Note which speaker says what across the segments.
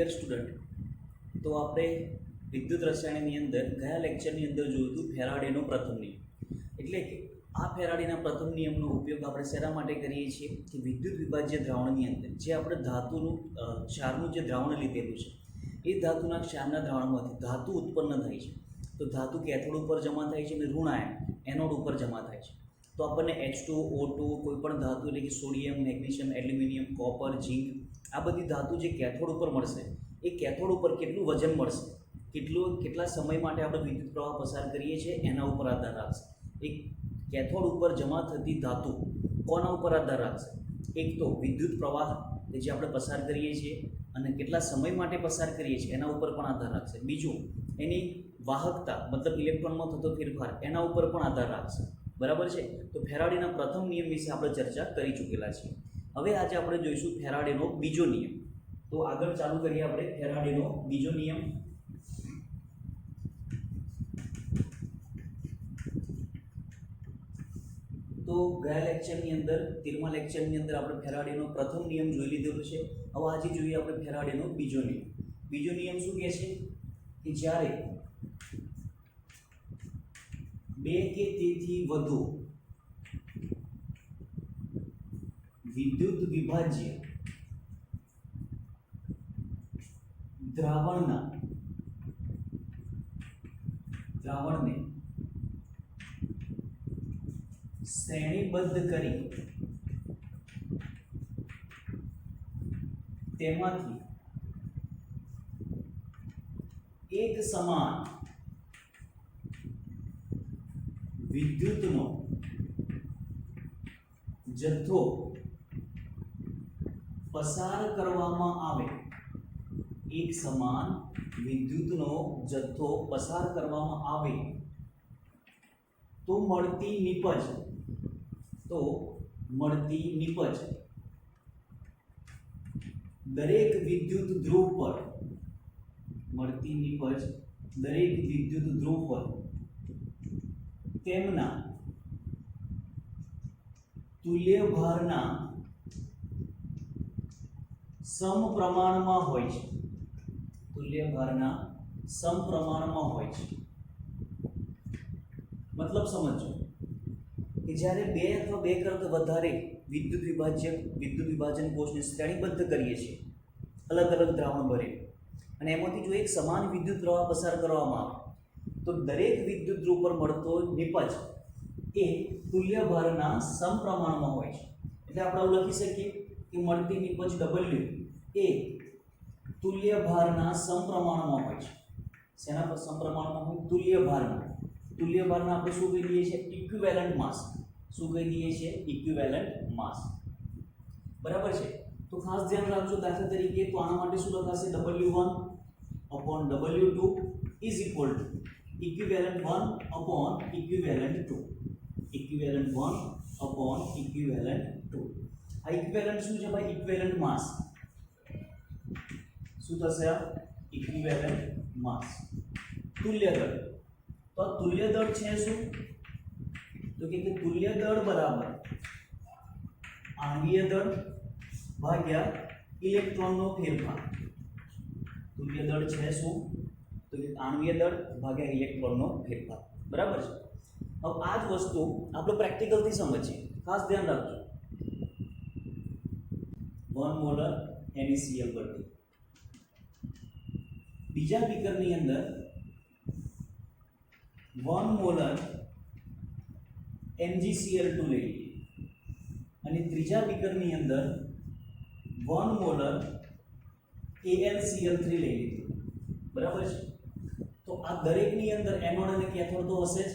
Speaker 1: Dear student, તો આપણે વિદ્યુત રસાયણની અંદર ગયા લેક્ચરની અંદર જોયું હતું ફેરાડેનો પ્રથમ નિયમ. એટલે કે આ ફેરાડેના પ્રથમ નિયમનો ઉપયોગ આપણે શેના માટે કરીએ છીએ કે વિદ્યુત વિભાજ્ય દ્રાવણની અંદર જે આપણે ધાતુનું ક્ષારનું જે દ્રાવણ લીધેલું છે એ ધાતુના ક્ષારના દ્રાવણમાંથી ધાતુ ઉત્પન્ન થાય છે. તો ધાતુ કેથોડ ઉપર જમા થાય છે અને ઋણ આયન એનોડ ઉપર જમા થાય છે. તો આપણને H2O2 કોઈ પણ ધાતુ એટલે કે સોડિયમ, મેગ્નેશિયમ, એલ્યુમિનિયમ, કોપર, ઝીંક આ બધી ધાતુ જે કેથોડ ઉપર મળશે એ કેથોડ ઉપર કેટલું વજન મળશે, કેટલા સમય માટે આપણે વિદ્યુત પ્રવાહ પસાર કરીએ છીએ એના ઉપર આધાર રાખશે. એક કેથોડ ઉપર જમા થતી ધાતુ કોના ઉપર આધાર રાખશે? એક તો વિદ્યુત પ્રવાહ કે જે આપણે પસાર કરીએ છીએ અને કેટલા સમય માટે પસાર કરીએ છીએ એના ઉપર પણ આધાર રાખશે. બીજું એની વાહકતા મતલબ ઇલેક્ટ્રોનમાં થતો ફેરફાર એના ઉપર પણ આધાર રાખશે. બરાબર છે. તો ફેરાડેના પ્રથમ નિયમ વિશે આપણે ચર્ચા કરી ચૂકેલા છીએ. હવે આજે આપણે જોઈશું ફેરાડેનો બીજો નિયમ. તો આગળ ચાલુ કરીએ આપણે ફેરાડેનો બીજો નિયમ. તો ગયા લેક્ચરની અંદર 13મા લેક્ચરની અંદર આપણે ફેરાડેનો પ્રથમ નિયમ જોઈ લીધેલો છે. હવે આજે જોઈએ આપણે ફેરાડેનો બીજો નિયમ. બીજો નિયમ શું કહે છે કે જ્યારે બે કે તેથી વધુ વિદ્યુત વિભાજ્ય દ્રાવણને શ્રેણીબદ્ધ કરી તેમાંથી એક સમાન વિદ્યુતનો જથ્થો પસાર કરવામાં આવે, એક સમાન વિદ્યુતનો જથ્થો પસાર કરવામાં આવે તો મળતી નીપજ દરેક વિદ્યુત ધ્રુવ પર તેમના તુલ્ય ભારના સમપ્રમાણમાં હોય છે. મતલબ સમજો કે જ્યારે બે અથવા બે કરતા વધારે વિદ્યુત વિભાજન કોષને શ્રેણીબદ્ધ કરીએ છીએ અલગ અલગ દ્રાવણ ભરે અને એમાંથી જો એક સમાન વિદ્યુત પ્રવાહ પસાર કરવામાં આવે તો દરેક વિદ્યુત ધ્રુવ પર મળતો નિપજ એ તુલ્ય ભારના સમપ્રમાણમાં હોય છે. એટલે આપણે આવું લખી શકીએ કે મળતી નિપજ W એ તુલ્ય ભારના સમપ્રમાણમાં હોય છે. શેના પર સમપ્રમાણમાં હોય? તુલ્ય ભારના આપણે શું કહી દઈએ છીએ? ઇક્વિવેલન્ટ માસ. શું કહી દઈએ છીએ? ઇક્વિવેલન્ટ માસ. બરાબર છે. તો ખાસ ધ્યાન રાખજો. દાખલા તરીકે તો આના માટે શું લખાશે? W1 upon W2 is equal to equivalent 1 upon equivalent 2. equivalent 1 upon equivalent 2. આ ઇક્વિવેલન્ટ શું છે ભાઈ? ઇક્વિવેલન્ટ માસ. શું થશે આ? ઇક્વિવેલન્ટ માસ. તુલ્ય દળ. તો આ તુલ્ય દળ છે શું? તો કે તુલ્ય દળ બરાબર આણ્વીય દળ ભાગ્યા ઇલેક્ટ્રોનનો ફેરફાર. તુલ્ય દળ છે શું? તો કે આણ્વીય દળ ભાગ્યા ઇલેક્ટ્રોનનો ફેરફાર. બરાબર છે. હવે આ જ વસ્તુ આપણે પ્રેક્ટિકલથી સમજીએ. ખાસ ધ્યાન રાખજો. 1 મોલર NaCl પર બીજા બીકરની અંદર 1 મોલર MgCl2 લઈ લઈએ અને ત્રીજા બીકરની અંદર 1 મોલર AlCl3 લઈ લઈએ. બરાબર છે. તો આ દરેકની અંદર એનોડ અને કેથોડ તો હશે જ.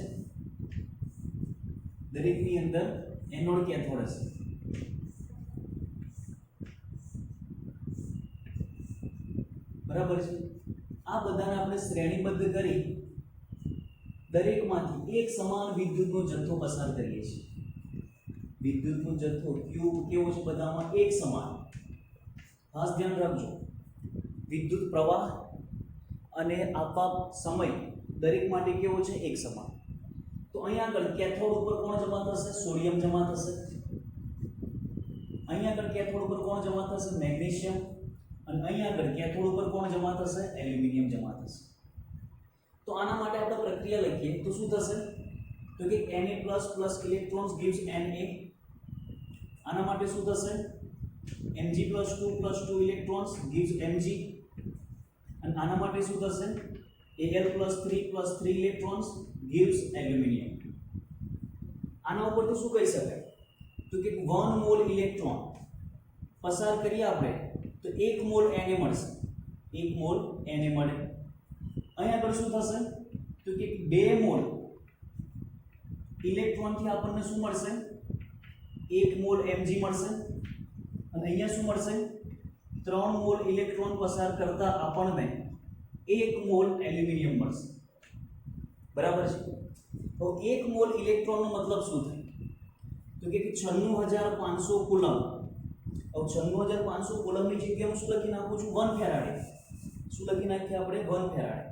Speaker 1: દરેકની અંદર એનોડ કેથોડ હશે. બરાબર છે. આ બધાને આપણે શ્રેણીબદ્ધ કરી દરેકમાંથી એક સમાન વિદ્યુતનો જથ્થો પસાર કરીએ છીએ. વિદ્યુતનો જથ્થો કેવો છે? બધામાં એક સમાન. ખાસ ધ્યાન રાખજો. વિદ્યુત પ્રવાહ અને આપવા સમય દરેક માટે કેવો છે? એક સમાન. તો અહીંયા આગળ કેથોડ ઉપર કોણ જમા થશે? સોડિયમ જમા થશે. અહીંયા આગળ કેથોડ ઉપર કોણ જમા થશે? મેગ્નેશિયમ. અને અહીંયા આગળ કેથોડ ઉપર કોણ જમા થશે? એલ્યુમિનિયમ જમા થશે. તો આના માટે આપણે પ્રક્રિયા લખીએ તો શું થશે? તો કે Na++ ઇલેક્ટ્રોન્સ gives Na. આના માટે શું થશે? Mg+2 electrons gives Mg. અને આના માટે શું થશે? Al+3 electrons gives aluminium. આના ઉપરથી શું કહી શકાય? તો કે 1 મોલ ઇલેક્ટ્રોન પસાર કરીએ આપણે તો 1 મોલ Na મળશે. 1 મોલ Na મળે. અહીંયા આગળ શું થશે? તો કે 2 મોલ ઇલેક્ટ્રોન થી આપણને શું મળશે? 1 મોલ Mg મળશે. અને અહીંયા શું મળશે? 3 મોલ ઇલેક્ટ્રોન પસાર કરતા આપણને 1 મોલ એલ્યુમિનિયમ મળશે. બરાબર છે? તો 1 મોલ ઇલેક્ટ્રોનનો મતલબ શું થાય? તો કે 96500 કુલમ. હવે 96500 કુલમની જગ્યાએ હું શું લખી નાખું છું? 1 ફેરાડે. શું લખી નાખીએ આપણે? 1 ફેરાડે.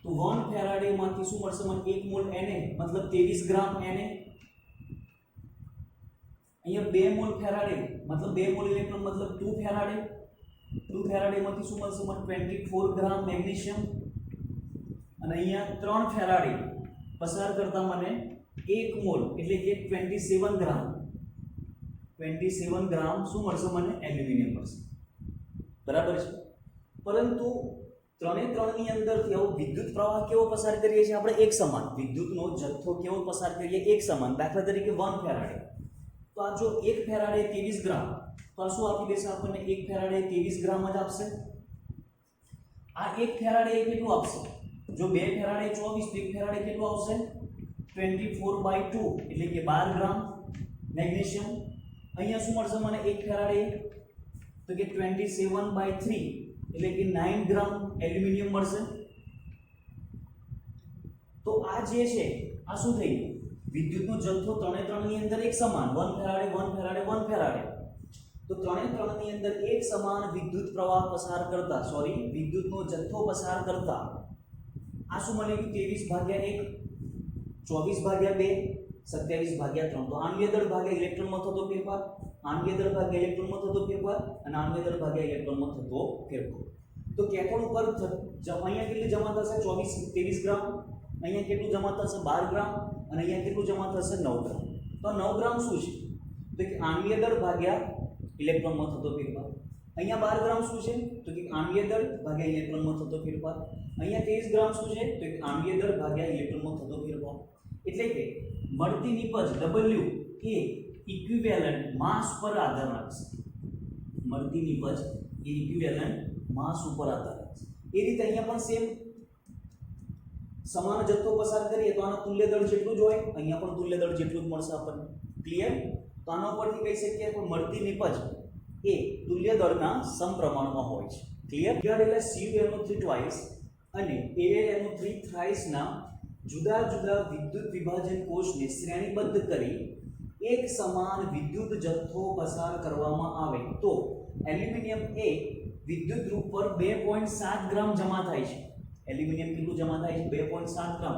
Speaker 1: તો 1 ફેરાડે માંથી શું મળશે મને? 1 મોલ Na મતલબ 23 ગ્રામ Na. અહીંયા 2 મોલ ફેરાડે મતલબ 2 મોલ ઇલેક્ટ્રોન મતલબ 2 ફેરાડે. 2 ફેરાડે માંથી શું મળશે મને? 24 ગ્રામ મેગ્નેશિયમ. અને અહીંયા 3 ફેરાડે પસાર કરતા મને 1 મોલ એટલે કે 27 ગ્રામ 27 ગ્રામ શું મળશે મને? એલ્યુમિનિયમ મળશે. બરાબર છે? પરંતુ ત્રણે ત્રણની અંદરથી આવો વિદ્યુત પ્રવાહ કેવો પસાર કરીએ છીએ આપણે? એક સમાન. વિદ્યુતનો જથ્થો કેવો પસાર કરીએ? એક સમાન. દાખલા તરીકે 1 ફેરાડે. તો આ જો 1 ફેરાડે 23 ગ્રામ, તો આ શું આપી દેશે આપણને? 1 ફેરાડે 23 ગ્રામ જ આપશે. આ 1 ફેરાડે કેટલું આપશે? જો 2 ફેરાડે 24 તો 1 ફેરાડે કેટલું આવશે? 24/2 એટલે કે 12 ગ્રામ મેગ્નેશિયમ. અહીંયા શું મળશે મને? 1 ફેરાડે તો કે 27/3 એટલે કે 9 ગ્રામ એલ્યુમિનિયમ મળશે. તો આ જે છે આ શું થઈ ગયું? વિદ્યુતનો જથ્થો ત્રણે ત્રણની અંદર એક સમાન. 1 ફેરાડે 1 ફેરાડે 1 ફેરાડે. તો ત્રણે ત્રણની અંદર એક સમાન વિદ્યુત પ્રવાહ પસાર કરતા વિદ્યુતનો જથ્થો પસાર કરતા આ શું મને 23/1 24/2 27/3. તો આણ્વીય દળ ભાગ્યા ઇલેક્ટ્રોનમાં થતો ફેરફાર, આણ્વીય દળ ભાગ્યા ઇલેક્ટ્રોનમાં થતો ફેરફાર અને આણ્વીય દળ ભાગ્યા ઇલેક્ટ્રોનમાં થતો ફેરફાર. તો કેથોડ ઉપર અહીંયા કેટલી જમા થશે? 23 ગ્રામ. અહીંયા કેટલું જમા થશે? 12 ગ્રામ. અને અહીંયા કેટલું જમા થશે? 9 ગ્રામ. તો 9 ગ્રામ શું છે? તો કે આણ્વીય દળ ભાગ્યા ઇલેક્ટ્રોનમાં થતો ફેરફાર. અહીંયા 12 ગ્રામ શું છે? તો કે આણ્વીય દળ ભાગ્યા ઇલેક્ટ્રોનમાં થતો ફેરફાર. અહીંયા 23 ગ્રામ શું છે? તો કે આણ્વીય દળ ભાગ્યા ઇલેક્ટ્રોનમાં થતો ફેરફાર. એટલે કે મળતી નિપજ W એ ઇક્વિવેલન્ટ માસ પર આધાર રાખશે. મળતી નિપજ એ ઇક્વિવેલન્ટ માસ ઉપર આધાર રાખશે. એ રીતે અહીંયા પણ સેમ સમાન જથ્થો પસાર કરીએ તો આનો તુલ્ય દળ જેટલું જ હોય, અહીંયા પણ તુલ્ય દળ જેટલું જ મળશે આપણને. ક્લિયર? તો આના ઉપરથી કહી શકીએ કે મળતી નિપજ એ તુલ્ય દળના સમપ્રમાણમાં હોય છે. ક્લિયર? એટલે CuNO3 ટ્વાઇસ અને AlNO3 થ્રાઇસ ના જુદા જુદા વિદ્યુત વિભાજન કોષને શ્રેણીબદ્ધ કરી એક સમાન વિદ્યુત જથ્થો પસાર કરવામાં આવે તો એલ્યુમિનિયમ એ વિદ્યુત રૂપ પર 2.7 ગ્રામ જમા થાય છે. એલ્યુમિનિયમ કેટલું જમા થાય છે? 2.7 ગ્રામ.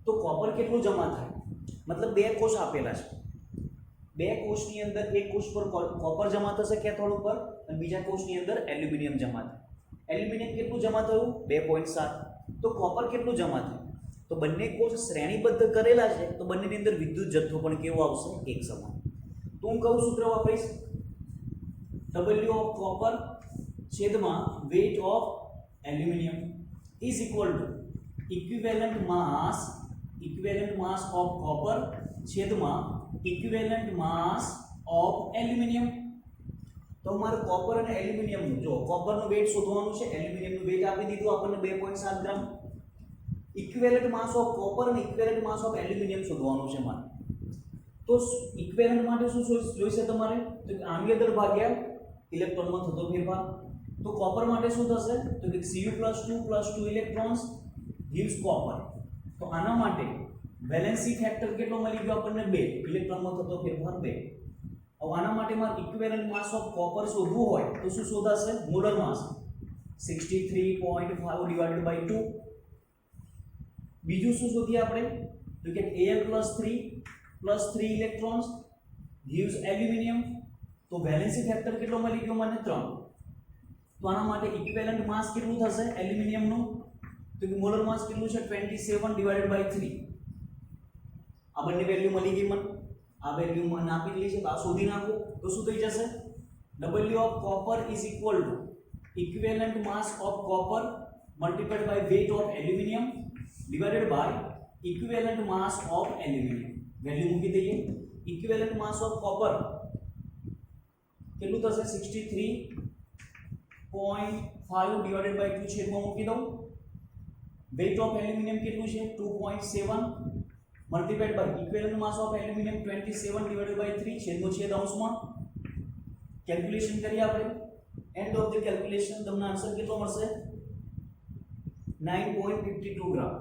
Speaker 1: તો કોપર કેટલું જમા થાય? મતલબ 2 કોષ આપેલા છે. 2 કોષની અંદર એક કોષ પર કોપર જમા થશે કેથોડ ઉપર અને બીજા કોષની અંદર એલ્યુમિનિયમ જમા થાય. એલ્યુમિનિયમ કેટલું જમા થયું? 2.7. તો કોપર કેટલું જમા થાય? તો બંને કોષ શ્રેણીબદ્ધ કરેલા છે તો બંનેની અંદર વિદ્યુત જથ્થો પણ કેવો આવશે? એક સમાન. તો હું કહું સૂત્ર વાપરીશ W of copper છેદમાં weight of aluminum is equal to equivalent mass of copper છેદમાં equivalent mass of aluminum. તો મારે કોપર અને એલ્યુમિનિયમનું જો કોપરનું વેઇટ શોધવાનું છે, એલ્યુમિનિયમનું વેઇટ આપી દીધું આપણને 2.7 ગ્રામ. ઇક્વિવેલન્ટ માસ ઓફ કોપર અને ઇક્વિવેલન્ટ માસ ઓફ એલ્યુમિનિયમ શોધવાનું છે મારે. તો ઇક્વિવેલન્ટ માટે શું જોઈશે તમારે? તો આણ્વીય દળ ભાગ્યા ઇલેક્ટ્રોનમાં થતો ફેરફાર. તો કોપર માટે શું થશે? તો કે Cu+2 ઇલેક્ટ્રોન્સ gives copper. તો આના માટે વેલેન્સી ફેક્ટર કેટલો મળી ગયો આપણને? 2. ઇલેક્ટ્રોનમાં થતો ફેરફાર 2. હવે આના માટે મારે ઇક્વિવેલન્ટ માસ ઓફ કોપર શોધવું હોય તો શું શોધાશે? મોલર માસ 63.5/2. બીજું શું શોધીએ આપણે? તો કે Al+3 ઇલેક્ટ્રોન્સ gives એલ્યુમિનિયમ. તો વેલેન્સી ફેક્ટર કેટલો મળી ગયો મને? 3. તો આના માટે ઇક્વિવેલન્ટ માસ કેટલું થશે એલ્યુમિનિયમનું તો કે મોલર માસ કેટલું છે 27 ડિવાઇડેડ બાય 3 આ બંને વેલ્યુ મળી ગઈ મને આ વેલ્યુ મને આપી દીધી છે તો આ શોધી નાખો તો શું થઈ જશે W of copper is equal to equivalent mass of copper multiplied by weight of aluminium divided by equivalent mass of aluminium value મૂકી દઈએ equivalent mass of copper કેટલું થશે 63.5 divided by 2 છેદમાં મૂકી દઉં weight of aluminium કેટલું છે 2.7 multiplied by equivalent mass of aluminium 27 divided by 3 છેદનો છેદ અંશમાં કેલ્ક્યુલેશન કરીએ આપણે એન્ડ ઓફ ધ કેલ્ક્યુલેશન તમને આન્સર કેટલો મળશે 9.52 ગ્રામ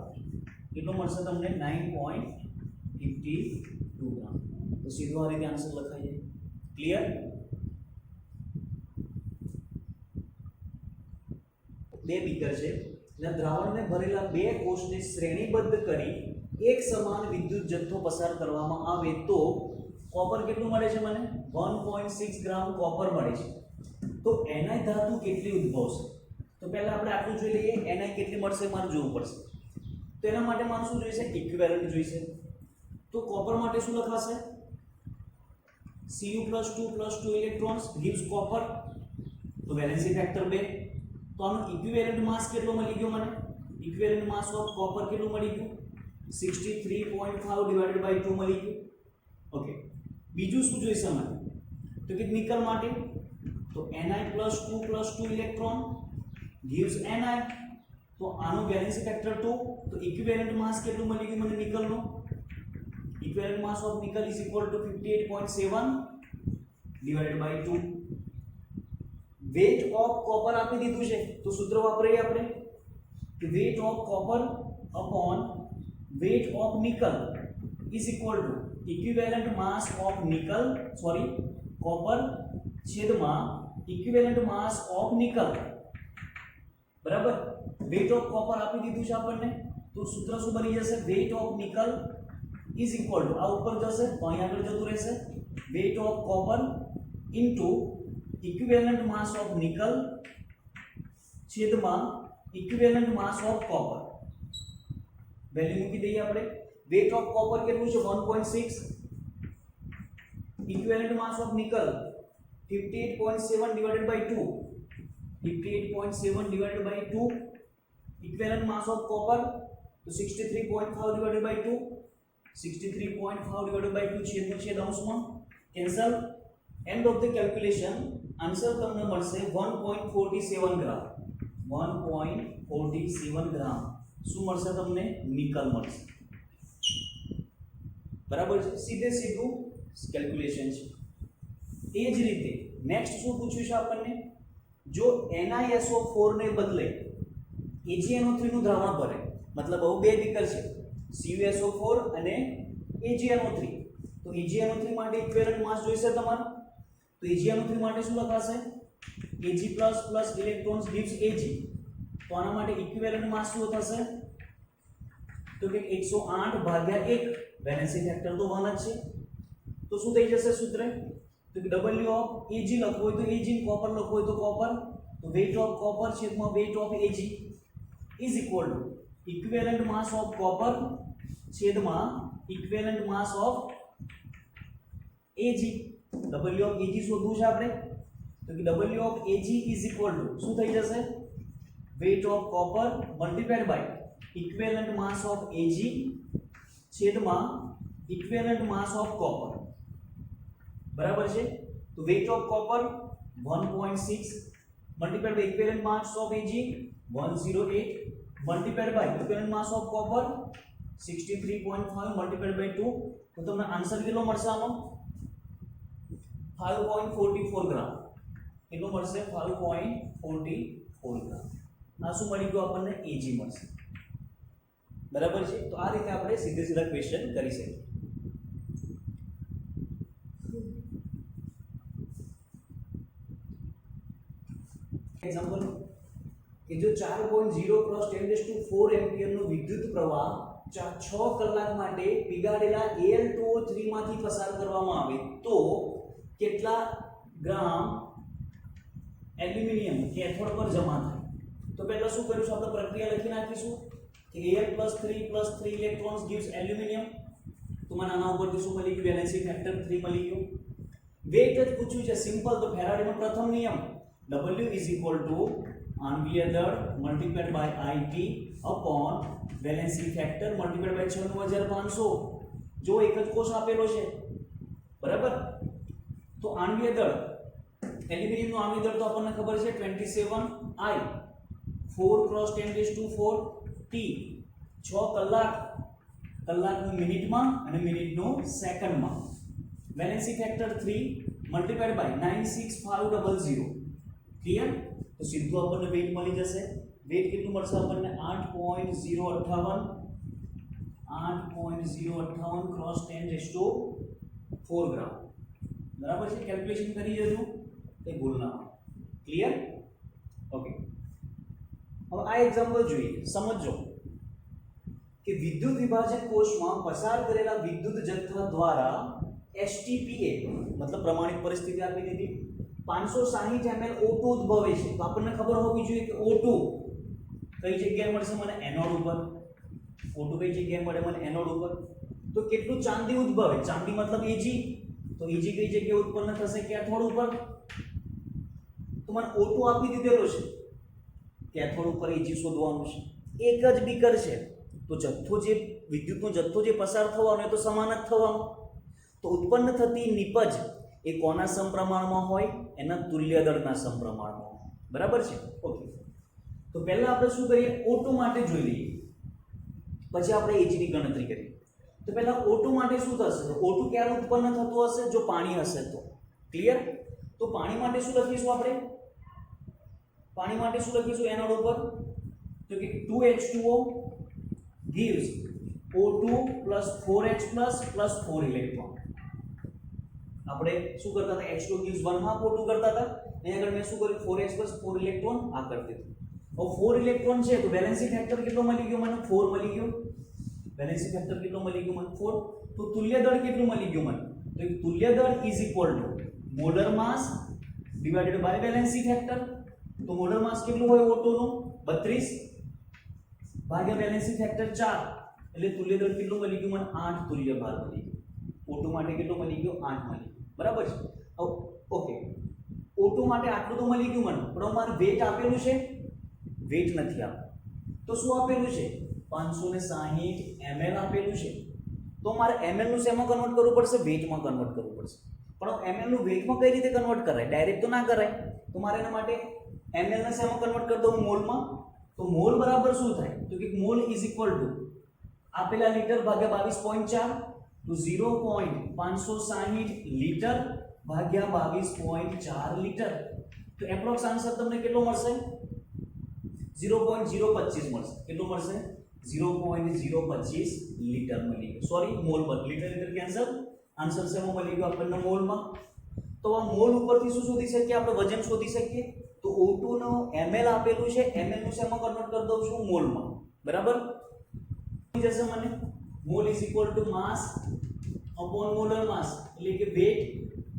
Speaker 1: કેટલો મળશે તમને 9.52 ગ્રામ તો સીધો આ રીતે આન્સર લખાઈ જાય ક્લિયર બે બીકર છે એટલે દ્રાવણને ભરેલા બે કોષને શ્રેણીબદ્ધ કરી એક સમાન વિદ્યુત જથ્થો પસાર કરવામાં આવે તો કોપર કેટલું મળે છે મને 1.6 ગ્રામ કોપર મળે છે તો Ni ધાતુ કેટલી ઉદ્ભવશે તો પહેલા આપણે આટલું જોઈ લઈએ Ni કેટલી મળશે મારે જોવું પડશે તો એના માટે મારે શું જોઈશે ઇક્વિવેલન્ટ જોઈશે તો કોપર માટે શું લખાશે Cu+2 ઇલેક્ટ્રોન્સ gives copper તો વેલેન્સી ફેક્ટર 2 તો આનો ઇક્વિવેલન્ટ માસ કેટલો મળી ગયો મને ઇક્વિવેલન્ટ માસ ઓફ કોપર કેટલું મળી ગયું 63.5 ડિવાઇડેડ બાય 2 મળી ગયું ઓકે બીજું શું જોઈશે મને તો કે નિકલ માટે તો Ni+2 ઇલેક્ટ્રોન gives Ni તો આનો વેલેન્સી ફેક્ટર 2 તો ઇક્વિવેલન્ટ માસ કેટલું મળી ગયું મને નિકલનો equivalent mass of nickel is equal to 58.7 divided by 2 weight of copper આપી દીધું છે તો સૂત્ર વાપરીએ આપણે કે weight of copper upon weight of nickel is equal to equivalent mass of nickel copper છેદમાં ઇક્વિવેલન્ટ માસ ઓફ નિકલ બરાબર વેટ ઓફ કોપર આપી દીધું છે આપણને તો સૂત્ર શું બની જશે weight of nickel is equal to આ ઉપર જશે તો અહીં આગળ જતું રહેશે weight of copper into equivalent mass of nickel છેદમાં equivalent mass of copper value મૂકી દઈએ આપણે વેટ ઓફ કોપર કેટલું છે 1.6 equivalent mass of nickel 58.7 divided by 2 58.7 divided by 2 equivalent mass of copper તો 63.5 ડિવાઇડેડ બાય 2 63.5 ડિવાઇડેડ બાય 2 છેદનો છેદ અંશમાં cancel end of the calculation answer તમને મળશે 1.47 ગ્રામ 1.47 ગ્રામ શું મળશે તમને નિકલ મળશે બરાબર છે સીધે સીધું કેલ્ક્યુલેશન છે એ જ રીતે નેક્સ્ટ શું પૂછ્યું છે આપણને જો NiSO4 ને બદલે AgNO3 નું દ્રાવણ ભરે મતલબ આવું બે બીકર છે CuSO4 અને AgNO3 તો AgNO3 માટે ઇક્વિવેલન્ટ માસ જોઈશે તમારે તો AgNO3 માટે શું લખાશે Ag++ ઇલેક્ટ્રોન્સ gives Ag તો આના માટે ઇક્વિવેલન્ટ માસ શું થશે તો કે 108 ભાગ્યા 1 વેલેન્સી ફેક્ટર તો 1 જ છે તો શું થઈ જશે સૂત્ર તો કે W ઓફ Ag લખવું હોય તો Ag કોપર લખવું હોય તો કોપર તો વેટ ઓફ કોપર છેદમાં weight of Ag is equal to equivalent mass of copper છેદમાં equivalent mass of Ag W of Ag શોધવું છે આપણે તો કે W of Ag is equal to શું થઈ જશે weight of copper multiplied by equivalent mass of Ag છેદમાં ઇક્વિવેલન્ટ માસ ઓફ કોપર બરાબર છે તો weight of copper 1.6 multiplied by equivalent mass of Ag 108 multiplied by equivalent mass of copper 63.5 multiplied by 2 તો તમને answer કેટલો મળશે આનો 5.44 ગ્રામ કેટલો મળશે 5.44 ગ્રામ આ શું મળી ગયું આપણને Ag મળશે બરાબર છે તો આ રીતે આપણે સીધે સીધા ક્વેશ્ચન કરી શકીએ એક્ઝામ્પલ કે જો 4.0 × 10⁴ એમ્પિયર નો વિદ્યુત પ્રવાહ 6 કલાક માટે પીગાડેલા Al2O3 માંથી પસાર કરવામાં આવે તો કેટલા ગ્રામ એલ્યુમિનિયમ કેથોડ પર જમા થાય. તો પહેલા શું કરીશું, આપણે પ્રક્રિયા લખી નાખીશું કે Al+3 ઇલેક્ટ્રોન્સ gives એલ્યુમિનિયમ. તો મને આના ઉપરથી શું મળી ગયું, વેલેન્સી ફેક્ટર 3 મળી ગયું. વેટ જ પૂછ્યું છે, સિમ્પલ. તો ફેરાડેનો પ્રથમ નિયમ W આણ્વીય દળ multiplied by IT upon valency factor multiplied by 96500. જો એક જ કોષ આપેલો છે, બરાબર. તો આણ્વીય દળ, એલ્યુમિનિયમનો આણ્વીય દળ તો આપણને ખબર છે 27I 4 × 10⁴ T. 6 કલાક, કલાકનું મિનિટમાં અને મિનિટનું સેકન્ડમાં. Valency factor 3 multiplied by 96500. Clear? તો સીધું આપણને વેટ મળી જશે. વેટ કેટલું મળશે આપણને? 8.058 × 10⁴ ગ્રામ. બરાબર છે? કેલ્ક્યુલેશન કરી જજો, એ ભૂલ ના હોય. ક્લિયર? ઓકે. હવે આ એક્ઝામ્પલ જોઈએ, સમજો કે વિદ્યુત વિભાજક કોષમાં પસાર કરેલા વિદ્યુત જથ્થા દ્વારા STPA મતલબ પ્રમાણિત પરિસ્થિતિ આપી દીધી, 560 ml O2 ઉદ્ભવે છે. તો આપણને ખબર હોવી જોઈએ કે O2 કઈ જગ્યાએ મળશે મને? એનોડ ઉપર. O2 કઈ જગ્યાએ મળે મને? એનોડ ઉપર. તો કેટલું ચાંદી ઉદ્ભવે? ચાંદી મતલબ Ag. તો Ag કઈ જગ્યાએ ઉત્પન્ન થશે? કેથોડ ઉપર. તો મને O2 આપી દીધેલો છે, કેથોડ ઉપર Ag શોધવાનું છે. એક જ બીકર છે, તો જથ્થો જે વિદ્યુતનો જથ્થો જે પસાર થવાનો એ તો સમાન જ થવાનો. તો ઉત્પન્ન થતી નિપજ એ કોના સમપ્રમાણમાં હોય? એના તુલ્ય દળના સમપ્રમાણમાં. બરાબર છે? ઓકે. તો પહેલા આપણે શું કરીએ? O2 માટે જોઈ લઈએ, પછી આપણે Ag ની ગણતરી કરીએ. તો પહેલા O2 માટે શું થશે? તો O2 ક્યારે ઉત્પન્ન થતું હશે? જો પાણી હશે તો. ક્લિયર? તો પાણી માટે શું લખીશું આપણે? પાણી માટે શું લખીશું એનોડ ઉપર? તો કે 2H2O gives O2 + 4H + 4 electron. આપણે શું કરતા હતા? H2 gives 1/2 O2 કરતા હતા. અહીં આગળ મેં શું કર્યું? 4H + 4 ઇલેક્ટ્રોન આ કરી દીધું. હવે 4 ઇલેક્ટ્રોન છે, તો બેલેન્સિંગ ફેક્ટર કેટલો મળી ગયો મને? 4 મળી ગયો. બેલેન્સિંગ ફેક્ટર કેટલો મળી ગયો મને? 4. તો તુલ્ય દળ કેટલું મળી ગયું મને? તો તુલ્ય દળ = molar mass divided by balancing factor. તો મોલર માસ કેટલું હોય O2 નું? 32 ભાગ્યા બેલેન્સિંગ ફેક્ટર 4. એટલે તુલ્ય દળ કેટલું મળી ગયું મને? 8 તુલ્ય ભાર મળી ગયો. O2 માટે કેટલો મળી ગયો? 8 મળી ગયો. બરાબર છે? ઓકે. O2 માટે આટલું તો મળી ગયું મને, પણ મારે વેટ આપેલું છે? વેટ નથી આપ્યું. તો શું આપેલું છે? 560 ml આપેલું છે. તો મારે ml નું શેમાં કન્વર્ટ કરવું પડશે? વેટમાં કન્વર્ટ કરવું પડશે. પણ ml નું વેટમાં કઈ રીતે કન્વર્ટ કરાય? ડાયરેક્ટ તો ના કરાય. તો મારે એના માટે ml ને શેમાં કન્વર્ટ કરી દઉં? મોલમાં. તો મોલ બરાબર શું થાય? તો કે મોલ = આપેલા લીટર ભાગ્યા 22.4. તો 0.560 લીટર ભાગ્યા 22.4 લીટર. તો એપ્રોક્સ આન્સર તમને કેટલો મળશે? 0.025 મળશે. કેટલો મળશે? 0.025 લીટર મળી ગયો. સોરી, મોલ પર. Litre cancel. આન્સર શેમાં મળી ગયો આપણને? મોલમાં. તો આ મોલ ઉપરથી શું શોધી શકીએ આપણે? વજન શોધી શકીએ. તો O2 નો ml આપેલું છે, ml નું શેમાં કન્વર્ટ કરી દઉં છું? મોલમાં. બરાબર? જશે મને મોલ = માસ અપોન મોલર માસ, એટલે કે વેટ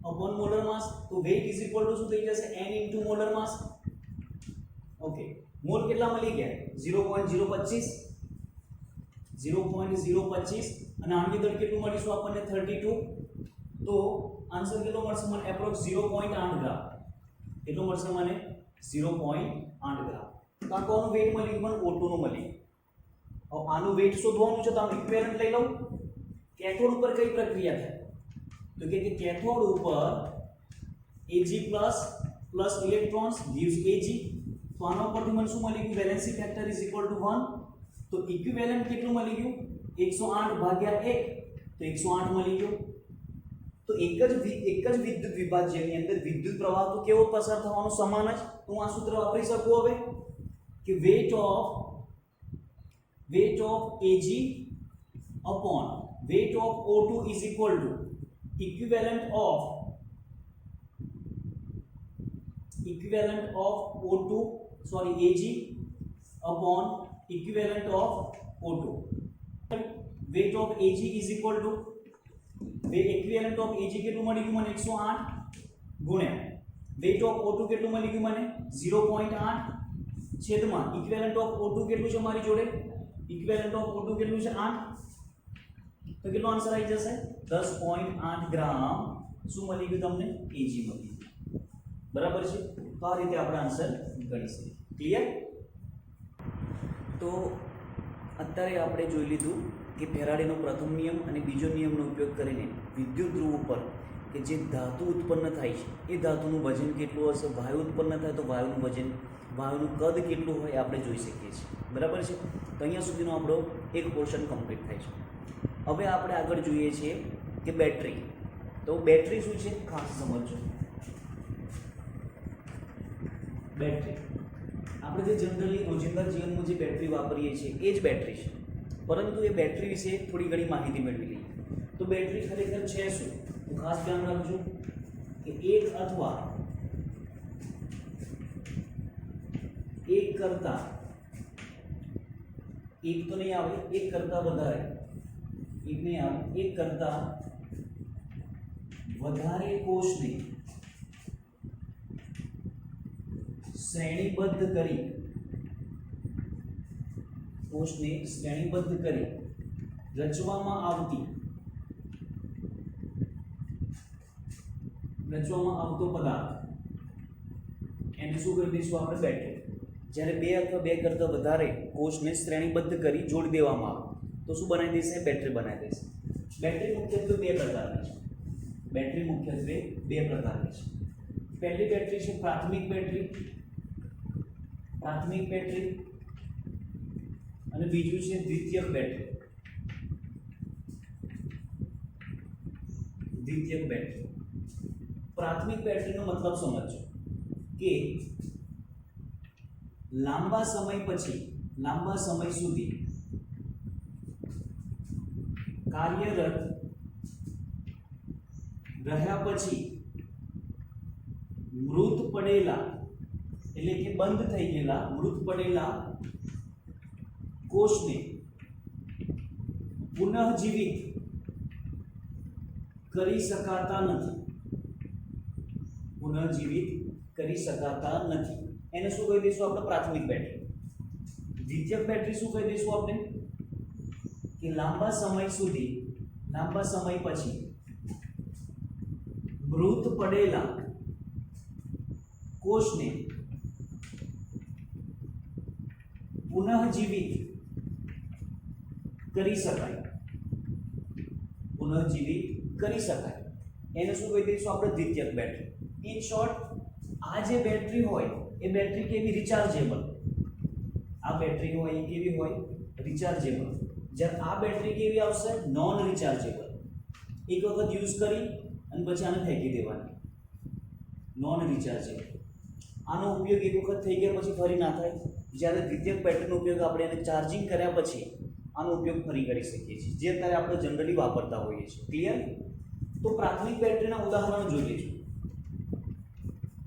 Speaker 1: અપોન મોલર માસ. તો વેટ = શું થઈ જશે? n * મોલર માસ. ઓકે. મોલ કેટલા મળી ગયા? 0.025 અને આણ્વીય દળ કેટલું મળીશું આપણને? 32. તો આન્સર કેટલો મળશે મને? એપ્રોક્સ 0.8 ગ્રામ. કેટલો મળશે મને? 0.8 ગ્રામ. તો આ કોનું વેટ મળી ગયું મને? O2 નું મળી. હવે આનું વેટ શોધવાનું છે, તો આનું ઇક્વિવેલન્ટ લઈ લઉં. કેથોડ ઉપર કઈ પ્રક્રિયા થાય? તો કે કેથોડ ઉપર Ag+ ઇલેક્ટ્રોન્સ gives Ag. તો આના ઉપરથી મને શું મળી ગયું? Balancing factor = 1. તો ઇક્વિવેલન્ટ કેટલું મળી ગયું? 108 ભાગ્યા 1. તો 108 મળી ગયો. તો એક જ વિદ્યુત વિભાજ્યની અંદર વિદ્યુત પ્રવાહ તો કેવો પસાર થવાનો? સમાન જ. તો હું આ સૂત્ર વાપરી શકું હવે કે weight of Ag upon weight of O2 is equal to equivalent of O2 Ag upon equivalent of O2. Weight of Ag is equal to equivalent of Ag કેટલું મળી ગયું મને? 108 ગુણ્યા વેઇટ ઓફ O2 કેટલું મળી ગયું મને 0.8 છેદમાં ઇક્વિવેલન્ટ ઓફ O2 કેટલું છે મારી જોડે ઇક્વિવેલન્ટ ઓફ O2 કેટલું છે 8 તો કેટલો આન્સર આવી જશે 10.8 ગ્રામ શું મળી ગયું તમને Ag મળી ગયું બરાબર છે તો આ રીતે આપણે આન્સર ગણી શકીએ ક્લિયર તો અત્યારે આપણે જોઈ લીધું કે ફેરાડેનો પ્રથમ નિયમ અને બીજો નિયમનો ઉપયોગ કરીને વિદ્યુત ધ્રુવ ઉપર કે જે ધાતુ ઉત્પન્ન થાય છે એ ધાતુનું વજન કેટલું હશે વાયુ ઉત્પન્ન થાય તો વાયુનું વજન વાયુનું કદ કેટલું હોય આપણે જોઈ શકીએ છીએ બરાબર છે તો અહીંયા સુધીનો આપણો એક પોર્શન કમ્પ્લીટ થાય છે હવે આપણે આગળ જોઈએ છીએ કે બેટરી તો બેટરી શું છે ખાસ સમજો બેટરી આપણે જે જનરલી રોજિંદા જીવનમાં જે બેટરી વાપરીએ છીએ એ જ બેટરી છે પરંતુ એ બેટરી વિશે થોડી ઘણી માહિતી મેળવી લઈએ તો બેટરી ખરેખર છે શું તો ખાસ ધ્યાન રાખજો કે એક અથવા એક કરતા એક તો નહીં આવે એક કરતા વધારે એક નહીં આવે એક કરતા વધારે કોષને શ્રેણીબદ્ધ કરી કોષને શ્રેણીબદ્ધ કરી રચવામાં આવતો પદાર્થ એને શું કરી દઈશું આપણે બેટરી જ્યારે બે અથવા બે કરતાં વધારે કોષને શ્રેણીબદ્ધ કરી જોડી દેવામાં આવે તો શું બનાવી દેશે બેટરી બનાવી દેશે બેટરી મુખ્યત્વે બે પ્રકારની છે પહેલી બેટરી છે પ્રાથમિક બેટરી અને બીજું છે દ્વિતીયક બેટરી પ્રાથમિક બેટરીનો મતલબ સમજો કે લાંબા સમય સુધી કાર્યરત રહ્યા પછી મૃત પડેલા એટલે કે બંધ થઈ ગયેલા મૃત પડેલા કોષને પુનઃજીવિત કરી શકાતા નથી એને શું કહી દઈશું આપણે પ્રાથમિક બેટરી દ્વિતીયક બેટરી શું કહી દઈશું આપણે કે લાંબા સમય પછી મૃત પડેલા કોષને પુનઃજીવિત કરી શકાય એને શું કહી દઈશું આપણે દ્વિતીયક બેટરી ઇન શોર્ટ આ જે બેટરી હોય એ બેટરી કેવી રિચાર્જેબલ આ બેટરી હોય એ કેવી હોય રિચાર્જેબલ જ્યારે આ બેટરી કેવી આવશે નોન રિચાર્જેબલ એક વખત યુઝ કરી અને પછી આને ફેંકી દેવાની નોન રિચાર્જેબલ આનો ઉપયોગ એક વખત થઈ ગયા પછી ફરી ના થાય જ્યારે દ્વિતીયક બેટરીનો ઉપયોગ આપણે એને ચાર્જિંગ કર્યા પછી આનો ઉપયોગ ફરી કરી શકીએ છીએ જે અત્યારે આપણે જનરલી વાપરતા હોઈએ છીએ ક્લિયર તો પ્રાથમિક બેટરીના ઉદાહરણ જોઈ લઈશું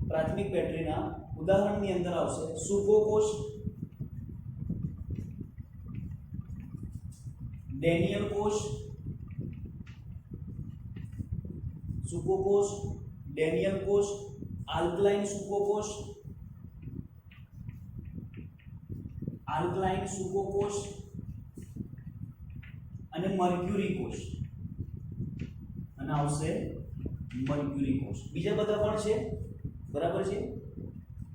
Speaker 1: પ્રાથમિક બેટરીના ઉદાહરણની અંદર આવશે સૂકો કોષ ડેનિયલ કોષ સૂકો કોષ ડેનિયલ કોષ આલ્કલાઇન સૂકો કોષ અને મર્ક્યુરી કોષ અને આવશે મર્ક્યુરી કોષ બીજા બધા પણ છે બરાબર છે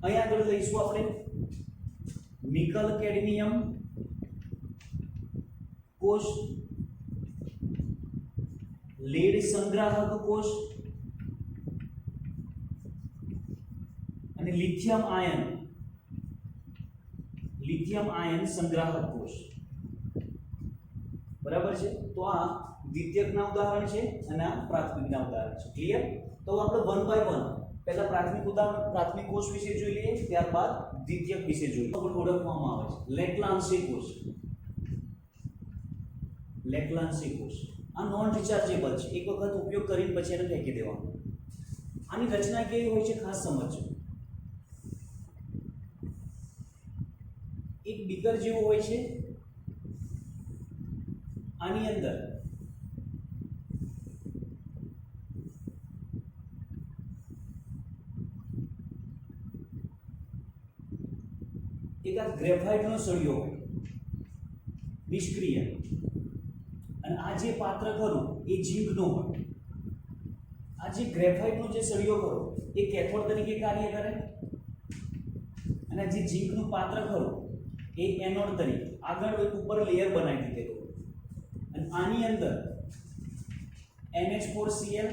Speaker 1: અહીંયા આગળ લઈશું આપણે નિકલ કેડમિયમ કોષ લેડ સંગ્રાહક કોષ અને લિથિયમ આયન સંગ્રાહક કોષ બરાબર છે તો આ દ્વિતીયકના ઉદાહરણ છે અને આ પ્રાથમિકના ઉદાહરણ છે ક્લિયર તો આપણે વન બાય વન પહેલા પ્રાથમિક કોષ વિશે જોઈ લઈએ ત્યારબાદ દ્વિતીયક વિશે જોઈએ ઓળખવામાં આવે છે લેક્લાન્સી કોષ આ નોન રિચાર્જેબલ છે એક વખત ઉપયોગ કરીને પછી એને ફેંકી દેવાનું આની રચના કેવી હોય છે ખાસ સમજો એક બીકર જેવું હોય છે આની અંદર એક આ ગ્રેફાઇટનો સળિયો હોય નિષ્ક્રિય, અને આ જે પાત્ર ખરું એ ઝીંકનો હોય. આ જે ગ્રેફાઇટનો જે સળિયો ખરો એ કેથોડ તરીકે કાર્ય કરે, અને જે ઝીંકનું પાત્ર ખરું એ એનોડ તરીકે. આગળ એક ઉપર લેયર બનાવી દીધેલું, અને આની અંદર NH4Cl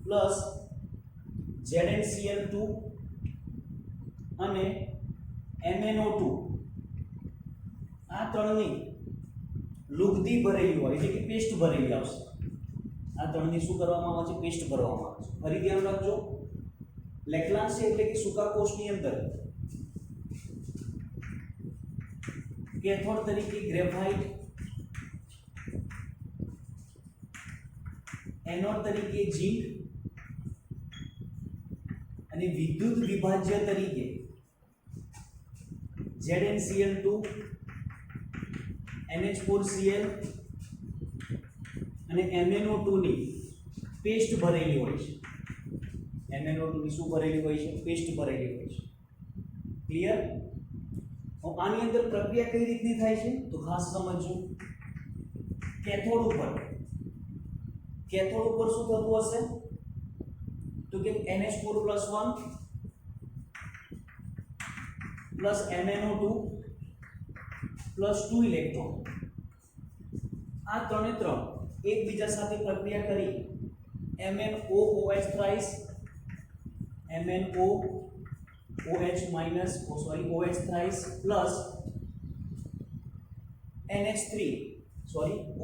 Speaker 1: પ્લસ ZnCl2 અને MnO2 આ ત્રણની લુગદી ભરેલી હોય, એટલે કે પેસ્ટ ભરેલી આવશે. આ ત્રણની શું કરવામાં આવે છે? પેસ્ટ ભરવામાં આવે છે. ફરી ધ્યાન રાખજો, લેક્લાન્સ એટલે કે સૂકા કોષની અંદર કેથોડ તરીકે ગ્રેફાઇટ, એનોડ તરીકે ઝીંક અને વિદ્યુત વિભાજ્ય તરીકે ZnCl2 NH4Cl અને MnO2 ની પેસ્ટ ભરેલી હોય છે. MnO2 ની શું ભરેલી હોય છે? પેસ્ટ ભરેલી હોય છે. ક્લિયર? આની અંદર પ્રક્રિયા કઈ રીતની થાય છે તો ખાસ સમજજો. કેથોડ ઉપર શું થતું હશે તો કે NH4+1 plus MnO2 plus 2 electron, આ ત્રણે ત્રણ એકબીજા સાથે પ્રક્રિયા કરી MnOOH thrice OH thrice plus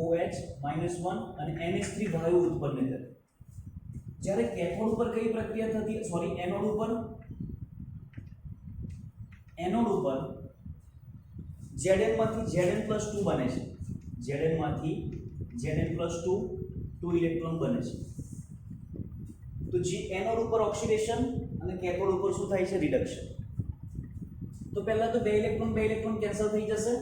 Speaker 1: OH-1 અને NH3 વાયુ ઉત્પન્ન કરે. જ્યારે કેથોડ ઉપર કઈ પ્રક્રિયા થતી? એનોડ ઉપર Zn માંથી Zn+2 બને છે. Zn માંથી Zn+2 2 ઇલેક્ટ્રોન બને છે. તો જે એનોડ ઉપર ઓક્સિડેશન અને કેથોડ ઉપર શું થાય છે? રિડક્શન. તો પહેલા તો 2 ઇલેક્ટ્રોન કેન્સલ થઈ જશે.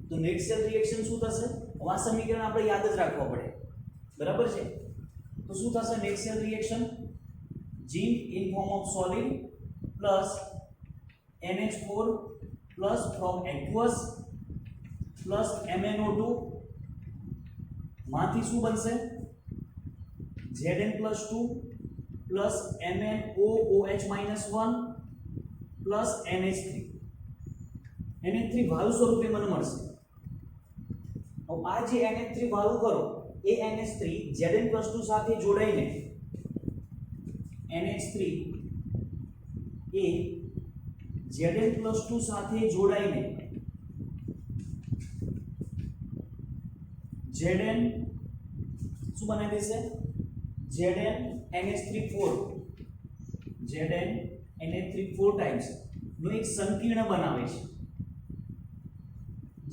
Speaker 1: તો નેટ સેલ રિએક્શન શું થશે? આ સમીકરણ આપણે યાદ જ રાખવા પડે, બરાબર છે? તો શું થશે net cell reaction? Zinc in form of solid plus NH4 plus from aqueous plus MnO2 માંથી શું બનશે? Zn+2 plus MnOOH-1 plus NH3 વાયુ સ્વરૂપે મને મળશે. હવે આ જે NH3 વાયુ કરો એ NH3 Zn+2 સાથે જોડાઈને NH3 એ Zn+2 સાથે જોડાઈને Zn શું બનાવી દેશે? ZnNH3 4 ટાઈમ્સ નો એક સંકીર્ણ બનાવે છે,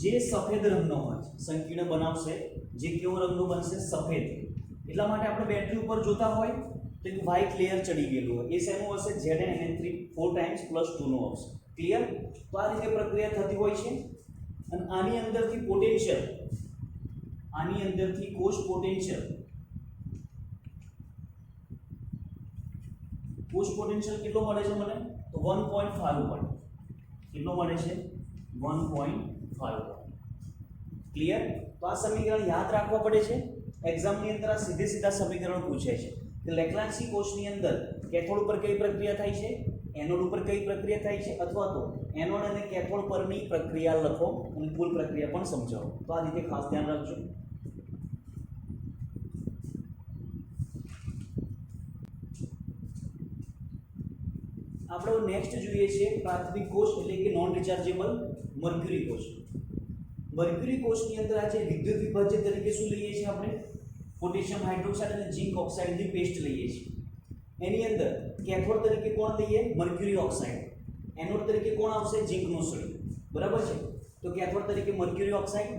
Speaker 1: જે સફેદ રંગનો હોય છે. સંકીર્ણ બનાવશે જે કેવો રંગનો બનશે? સફેદ. એટલા માટે આપણે બેટરી ઉપર જોતા હોય તો એક વ્હાઇટ લેયર ચડી ગયેલું હોય, એ શેનું હશે? ZnNH3 4 ટાઈમ્સ પ્લસ 2 નો હશે. ક્લિયર? તો આ રીતે પ્રક્રિયા થતી હોય છે. અને આની અંદરથી પોટેન્શિયલ, આની અંદરથી કોષ પોટેન્શિયલ કેટલો મળે છે મને? તો 1.5 વોલ્ટ. કેટલો મળે છે? 1.5 વોલ્ટ. ક્લિયર? તો આ સમીકરણ યાદ રાખવા પડે છે. એક્ઝામની અંદર આ સીધા સમીકરણ પૂછાય છે કે લેક્લાન્સી કોષની અંદર કેથોડ ઉપર કઈ પ્રક્રિયા થાય છે, એનોડ ઉપર કઈ પ્રક્રિયા થાય છે, અથવા તો એનોડ અને કેથોડ પરની પ્રક્રિયા લખો અને કુલ પ્રક્રિયા પણ સમજાવો. તો આ રીતે ખાસ ધ્યાન રાખજો. આપણે નેક્સ્ટ જોઈએ છે પ્રાથમિક કોષ એટલે કે નોન રિચાર્જેબલ મર્ક્યુરી કોષ. મર્ક્યુરી કોષની અંદર આજે વિદ્યુત વિભાજ્ય તરીકે શું લઈએ છીએ આપણે? પોટેશિયમ હાઇડ્રોક્સાઇડ અને ઝિંક ઓક્સાઇડની પેસ્ટ લઈએ છીએ. એની અંદર કેથોડ તરીકે કોણ લઈએ? Mercury oxide. એનોડ તરીકે કોણ આવશે? ઝિંકનો સળિયો. બરાબર છે? તો કેથોડ તરીકે મર્ક્યુરી ઓક્સાઇડ,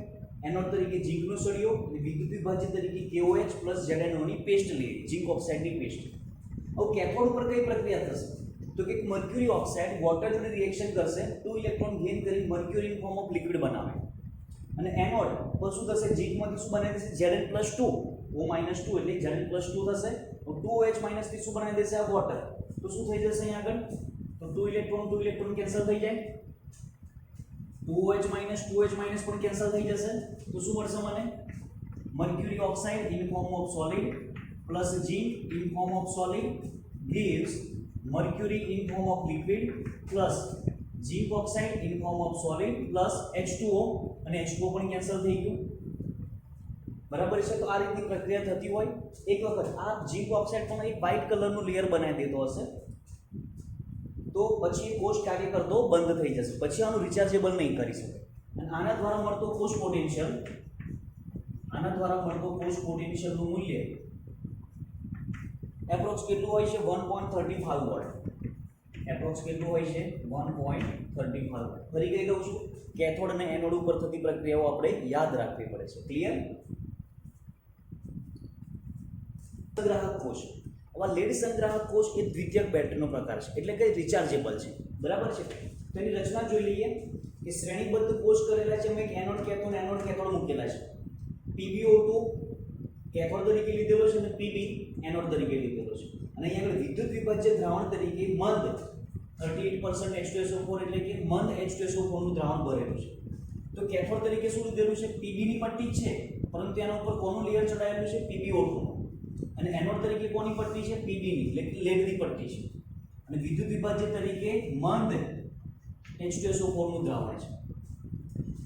Speaker 1: એનોડ તરીકે ઝિંકનો સળિયો અને વિદ્યુત વિભાજ્ય તરીકે KOH પ્લસ ZnO ની પેસ્ટ લઈએ, ઝિંક ઓક્સાઇડની પેસ્ટ. હવે કેથોડ ઉપર કઈ પ્રક્રિયા થશે? તો કે મર્ક્યુરી ઓક્સાઇડ વોટર જોડે રિએક્શન કરશે, 2 ઇલેક્ટ્રોન ગેઇન કરી mercury in form of liquid બનાવે. અને એનોડ તો શું થશે? ઝિંકમાંથી શું બનાવી દેશે? Zn+2 O-2 એટલે Zn+2 થશે. તો 2OH- થી શું બનાવી દેશે? આ વોટર. તો શું થઈ જશે અહીંયા આગળ? તો 2 ઇલેક્ટ્રોન કેન્સલ થઈ જાય. 2OH પણ કેન્સલ થઈ જશે તો શું મળશે મને mercury oxide in form of solid plus zinc in form of solid gives mercury in form of liquid plus zinc oxide in form of solid plus H2O અને H2O પણ કેન્સલ થઈ ગયું બરાબર છે તો આ રીતની પ્રક્રિયા થતી હોય એક વખત આ ઝીંક ઓક્સાઇડ પણ એક વ્હાઇટ કલરનું લેયર બનાવી દેતો હશે તો પછી કોષ કાર્ય કરતો બંધ થઈ જશે પછી આનું રિચાર્જેબલ નહીં કરી શકે અને આના દ્વારા મળતો કોષ પોટેન્શિયલનું મૂલ્ય એપ્રોક્સ કેટલું હોય છે 1.35 વોલ્ટ એપ્રોક્સ કેટલું હોય છે 1.35 વોલ્ટ ફરી કહી દઉં છું કેથોડ અને એનોડ ઉપર થતી પ્રક્રિયાઓ આપણે યાદ રાખવી પડે છે ક્લિયર સંગ્રાહક કોષ હવે લેડ સંગ્રાહક કોષ એ દ્વિતીયક બેટરીનો પ્રકાર છે એટલે કે રિચાર્જેબલ છે બરાબર છે તો એની રચના જોઈ લઈએ કે શ્રેણીબદ્ધ કોષ કરેલા છે મેં એનોડ કેથોડ મૂકેલા છે PbO2 કેથોડ તરીકે લીધેલો છે અને Pb એનોડ તરીકે લીધેલો છે અને અહીંયા આગળ વિદ્યુત વિભાજ્ય દ્રાવણ તરીકે મંદ 38% H2SO4 એટલે કે મંદ H2SO4 નું દ્રાવણ ભરેલું છે તો કેથોડ તરીકે શું લીધેલું છે Pb ની પટ્ટી છે પરંતુ એના ઉપર કોનું લેયર ચડાયેલું છે PbO2 અને એનોડ તરીકે કોની પટ્ટી છે Pb ની એટલે કે લેડની પટ્ટી છે અને વિદ્યુત વિભાજ્ય તરીકે મંદ H2SO4 નું દ્રાવણ છે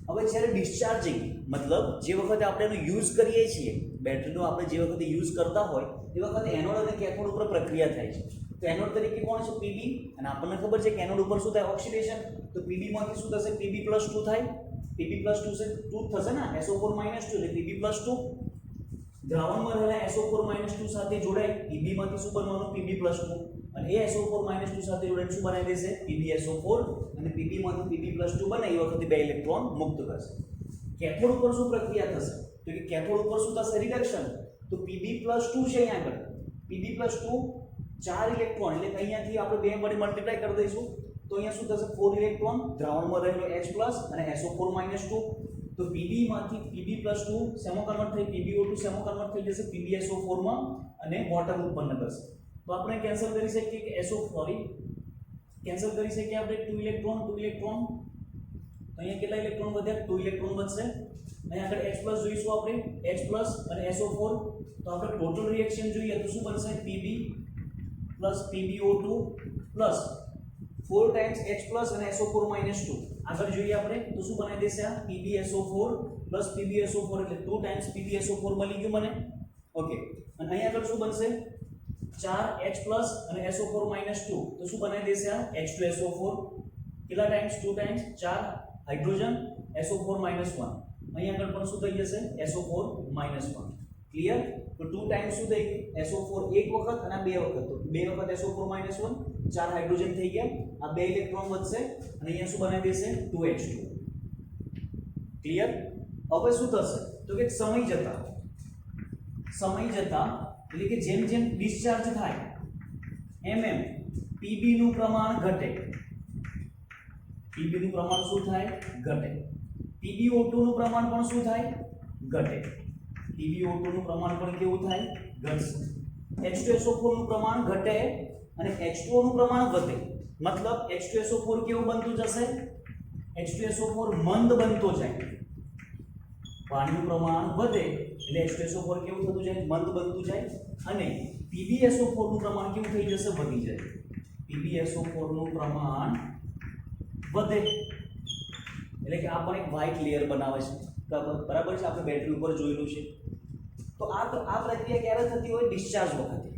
Speaker 1: હવે જ્યારે ડિસ્ચાર્જિંગ મતલબ જે વખતે આપણે એનો યુઝ કરીએ છીએ બેટરીનો આપણે જે વખતે યુઝ કરતા હોય એ વખતે એનોડ અને કેથોડ ઉપર પ્રક્રિયા થાય છે તો એનોડ તરીકે કોણ છે Pb અને આપણને ખબર છે કે એનોડ ઉપર શું થાય ઓક્સિડેશન તો Pb માંથી શું થશે Pb+2 થાય Pb+2 છે 2 થશે ને SO4 - 2 એટલે Pb+2 દ્રાવણમાં રહેલા SO4 - 2 સાથે જોડાય Pb માંથી શું બનવાનું Pb+2 અને એ SO4 - 2 સાથે જોડાઈને શું બનાવી દેશે PbSO4 અને Pb માંથી Pb+2 બને એ વખતે બે ઇલેક્ટ્રોન મુક્ત કરશે કેથોડ ઉપર શું પ્રક્રિયા થશે તો કે કેથોડ ઉપર શું થશે રિડક્શન તો Pb+2 છે અહીંયા આગળ Pb+2 4 ઇલેક્ટ્રોન એટલે અહીંયાથી આપણે 2 વડે મલ્ટીપ્લાય કરી દઈશું તો અહીંયા શું થશે 4 ઇલેક્ટ્રોન દ્રાવણમાં રહેલો H+ અને SO4 - 2 તો Pb માંથી Pb+2 સેમો કન્વર્ટ થઈ PbO2 સેમો કન્વર્ટ થઈ જશે PbSO4 માં અને વોટર ઉત્પન્ન કરશે તો આપણે કેન્સલ કરી શકીએ કે કેન્સલ કરી શકીએ આપણે 2 ઇલેક્ટ્રોન તો અહીંયા કેટલા ઇલેક્ટ્રોન વધ્યા 2 ઇલેક્ટ્રોન વધશે અહીંયા આગળ H+ જોઈશું આપણે H+ અને SO4 તો આપણે ટોટલ રિએક્શન જોઈએ તો શું બનશે Pb + PbO2 + 4 ટાઈમ્સ H+ અને SO4 - 2 આગળ જોઈએ આપણે તો શું બનાવી દેશે આ PbSO4 + PbSO4 એટલે 2 ટાઈમ્સ PbSO4 મળી ગયું મને ઓકે અને અહીંયા આગળ શું બનશે 4H+ અને SO4 - 2 તો શું બનાવી દેશે આ H2SO4 કેટલા ટાઈમ્સ 2 ટાઈમ્સ 4 હાઇડ્રોજન SO4 - 1 અહીંયા આગળ પણ શું થઈ જશે SO4 - 1 ક્લિયર તો 2 ટાઈમ્સ શું થઈ ગયું SO4 એક વખત અને બે વખત તો બે વખત SO4 - 1 4 હાઇડ્રોજન થઈ ગયા આ બે ઇલેક્ટ્રોન વધશે અને અહીંયા શું બનાવી દેશે 2H2 ક્લિયર હવે શું થશે તો કે સમય જતા એટલે કે જેમ જેમ ડિસ્ચાર્જ થાય એમ Pb નું પ્રમાણ ઘટે Pb નું પ્રમાણ શું થાય ઘટે PbO2 નું પ્રમાણ પણ શું થાય ઘટે PbO2 નું પ્રમાણ પણ કેવું થાય ઘટશે H2SO4 નું પ્રમાણ ઘટે અને H2O નું પ્રમાણ વધે મતલબ H2SO4 કેવું બનતું જશે H2SO4 મંદ બનતો જાય પાણીનું પ્રમાણ વધે એટલે H2SO4 કેવું થતું જાય મંદ બનતું જાય અને PbSO4 નું પ્રમાણ કેવું થઈ જશે વધી જાય PbSO4 નું પ્રમાણ વધે એટલે કે આ પણ એક વ્હાઇટ લેયર બનાવે છે બરાબર છે આપણે બેટરી ઉપર જોયેલું છે તો આ પ્રક્રિયા ક્યારે થતી હોય ડિસ્ચાર્જ વખતે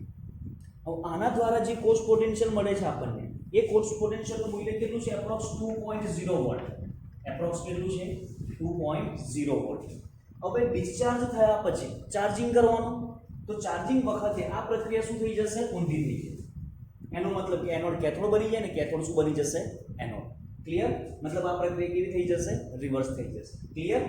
Speaker 1: હવે આના દ્વારા જે કોષ પોટેન્શિયલ મળે છે આપણને એ કોષ પોટેન્શિયલનું મૂલ્ય કેટલું છે એપ્રોક્સ 2.0 વોલ્ટ એપ્રોક્સ કેટલું છે 2.0 વોલ્ટ હવે ડિસ્ચાર્જ થયા પછી ચાર્જિંગ કરવાનું તો ચાર્જિંગ વખતે આ પ્રક્રિયા શું થઈ જશે ઊંધી થઈ જશે એનો મતલબ કે એનોડ કેથોડ બની જાય ને કેથોડ શું બની જશે એનોડ ક્લિયર મતલબ આ પ્રક્રિયા કેવી થઈ જશે રિવર્સ થઈ જશે ક્લિયર